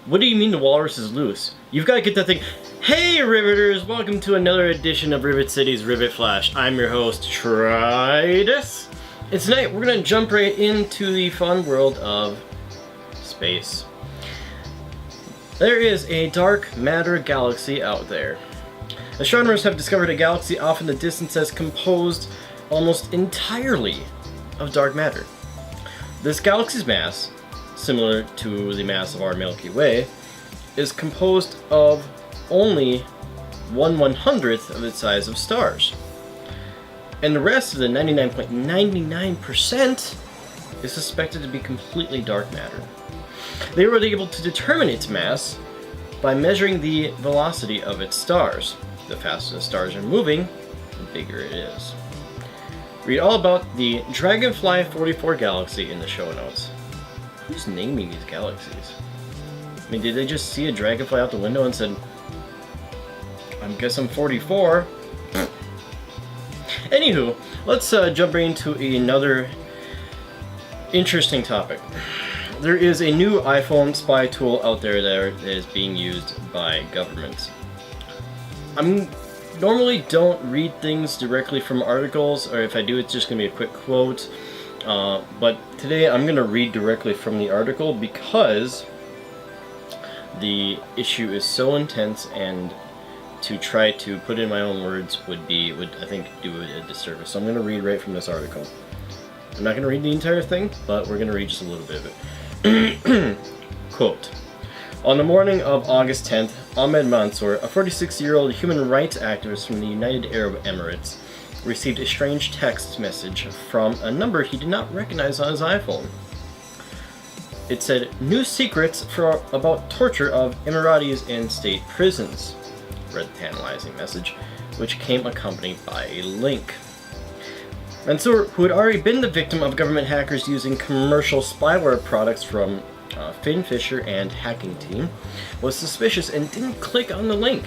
What do you mean the walrus is loose? You've got to get that thing. Hey Riveters, welcome to another edition of Rivet City's Rivet Flash. I'm your host, Trydus. And tonight we're going to jump right into the fun world of space. There is a dark matter galaxy out there. Astronomers have discovered a galaxy off in the distance that's composed almost entirely of dark matter. This galaxy's mass, similar to the mass of our Milky Way, is composed of only 1/100th of its size of stars. And the rest of the 99.99% is suspected to be completely dark matter. They were able to determine its mass by measuring the velocity of its stars. The faster the stars are moving, the bigger it is. Read all about the Dragonfly 44 galaxy in the show notes. Who's naming these galaxies? I mean, did they just see a dragonfly out the window and said, I guess I'm 44? Anywho, let's jump right into another interesting topic. There is a new iPhone spy tool out there that is being used by governments. I normally don't read things directly from articles, or if I do, it's just going to be a quick quote. But today I'm going to read directly from the article because the issue is so intense, and to try to put in my own words would I think do a disservice. So I'm going to read right from this article. I'm not going to read the entire thing, but we're going to read just a little bit of it. Quote, on the morning of August 10th, Ahmed Mansour, a 46-year-old human rights activist from the United Arab Emirates, received a strange text message from a number he did not recognize on his iPhone. It said, new secrets about torture of Emiratis in state prisons, read the tantalizing message, which came accompanied by a link. Mansour, who had already been the victim of government hackers using commercial spyware products from Finn Fisher and Hacking Team, was suspicious and didn't click on the link.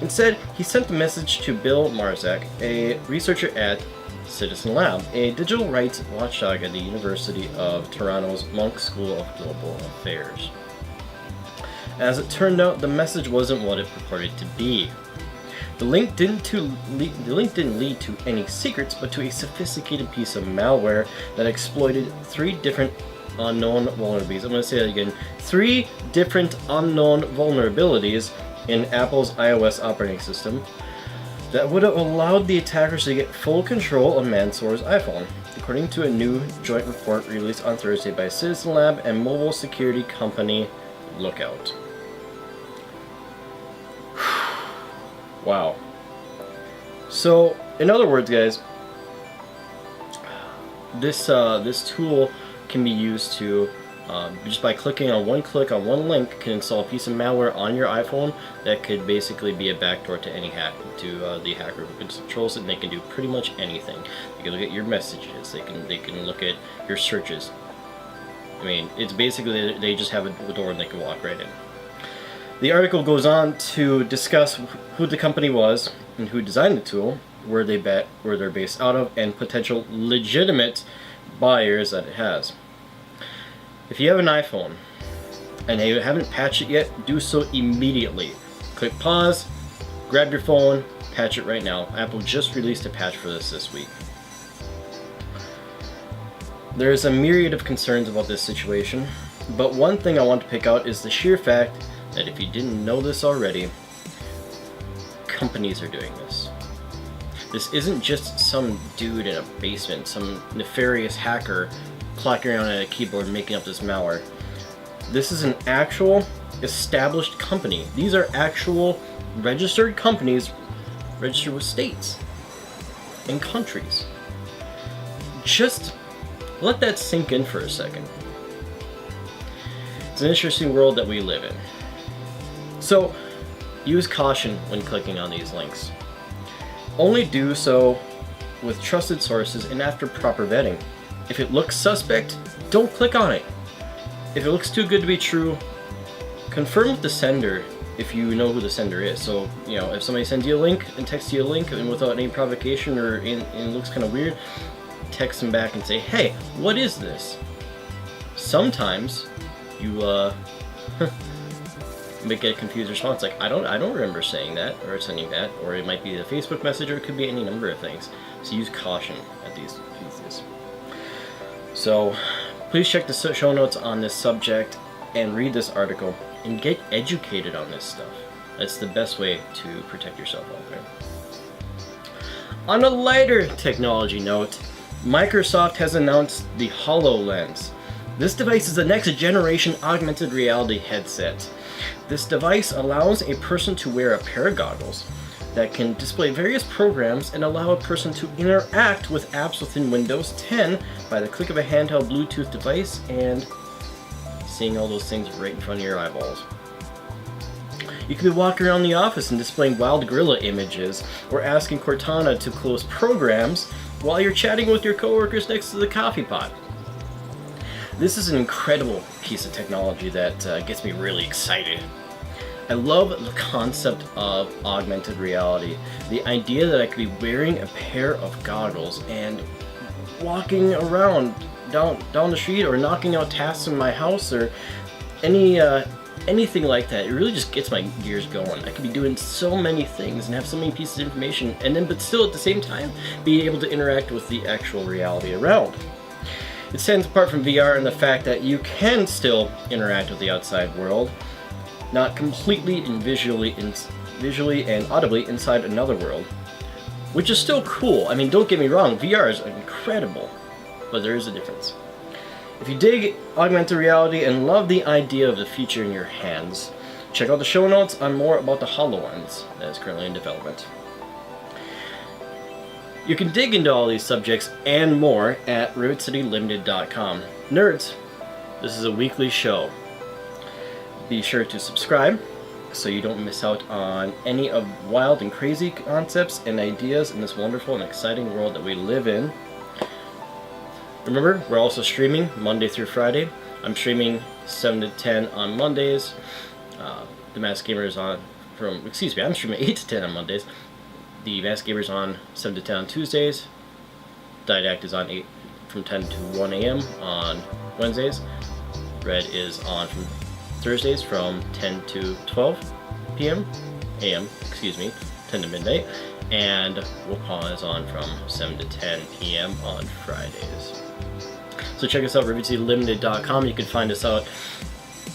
Instead, he sent the message to Bill Marzak, a researcher at Citizen Lab, a digital rights watchdog at the University of Toronto's Monk School of Global Affairs. As it turned out, the message wasn't what it purported to be. The link didn't lead to any secrets, but to a sophisticated piece of malware that exploited 3 different unknown vulnerabilities. I'm going to say that again. 3 different unknown vulnerabilities in Apple's iOS operating system that would have allowed the attackers to get full control of Mansour's iPhone, according to a new joint report released on Thursday by Citizen Lab and mobile security company Lookout. Wow. So, in other words, guys, this tool can be used to just by clicking on one link, can install a piece of malware on your iPhone that could basically be a backdoor to any the hacker who controls it, and they can do pretty much anything. They can look at your messages. They can look at your searches. I mean, it's basically they just have a door and they can walk right in. The article goes on to discuss who the company was and who designed the tool, where they're based out of, and potential legitimate buyers that it has. If you have an iPhone and you haven't patched it yet, do so immediately. Click pause, grab your phone, patch it right now. Apple just released a patch for this week. There is a myriad of concerns about this situation, but one thing I want to pick out is the sheer fact that if you didn't know this already, companies are doing this. This isn't just some dude in a basement, some nefarious hacker clocking around at a keyboard making up this malware. This is an actual established company. These are actual registered companies, registered with states and countries. Just let that sink in for a second. It's an interesting world that we live in. So, use caution when clicking on these links. Only do so with trusted sources and after proper vetting. If it looks suspect, don't click on it. If it looks too good to be true, confirm with the sender if you know who the sender is. So, if somebody sends you a link and texts you a link and without any provocation or and it looks kind of weird, text them back and say, hey, what is this? Sometimes you may get a confused response like, I don't remember saying that or sending that, or it might be a Facebook message, or it could be any number of things. So use caution at these pieces. So please check the show notes on this subject and read this article and get educated on this stuff. That's the best way to protect yourself out there. On a lighter technology note, Microsoft has announced the Hololens. This device is the next generation augmented reality headset. This device allows a person to wear a pair of goggles that can display various programs and allow a person to interact with apps within Windows 10 by the click of a handheld Bluetooth device and seeing all those things right in front of your eyeballs. You could be walking around the office and displaying wild gorilla images, or asking Cortana to close programs while you're chatting with your coworkers next to the coffee pot. This is an incredible piece of technology that gets me really excited. I love the concept of augmented reality. The idea that I could be wearing a pair of goggles and walking around down the street, or knocking out tasks in my house, or anything like that. It really just gets my gears going. I could be doing so many things and have so many pieces of information, but still at the same time be able to interact with the actual reality around. It stands apart from VR in the fact that you can still interact with the outside world, not completely and visually and audibly inside another world, which is still cool. I mean, don't get me wrong, VR is incredible, but there is a difference. If you dig augmented reality and love the idea of the feature in your hands, check out the show notes on more about the HoloLens that is currently in development. You can dig into all these subjects and more at rivetcitylimited.com. Nerds, this is a weekly show. Be sure to subscribe so you don't miss out on any of wild and crazy concepts and ideas in this wonderful and exciting world that we live in. Remember, we're also streaming Monday through Friday. I'm streaming 7 to 10 on Mondays. The Masked Gamer is on I'm streaming 8 to 10 on Mondays. The Masked Gamer is on 7 to 10 on Tuesdays. Didact is on 8 from 10 to 1 a.m. on Wednesdays. Red is on from Thursdays from 10 to 12 p.m. a.m. 10 to midnight. And Wupon is on from 7 to 10 p.m. on Fridays. So check us out, RivetCityLimited.com. You can find us out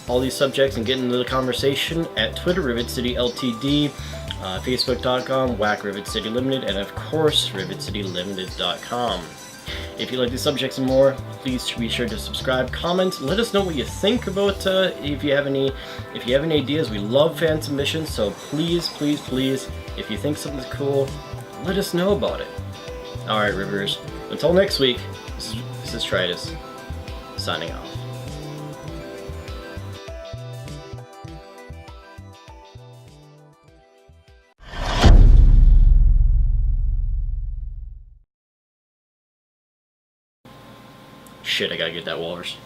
all these subjects and get into the conversation at Twitter, RivetCityLTD, Facebook.com, Whack Rivet City Limited, and of course, RivetCityLimited.com. If you like these subjects and more, please be sure to subscribe, comment, let us know what you think about. If you have any ideas, we love fan submissions. So please, if you think something's cool, let us know about it. All right, Rivers. Until next week, this is Trydus signing off. Shit, I gotta get that walrus.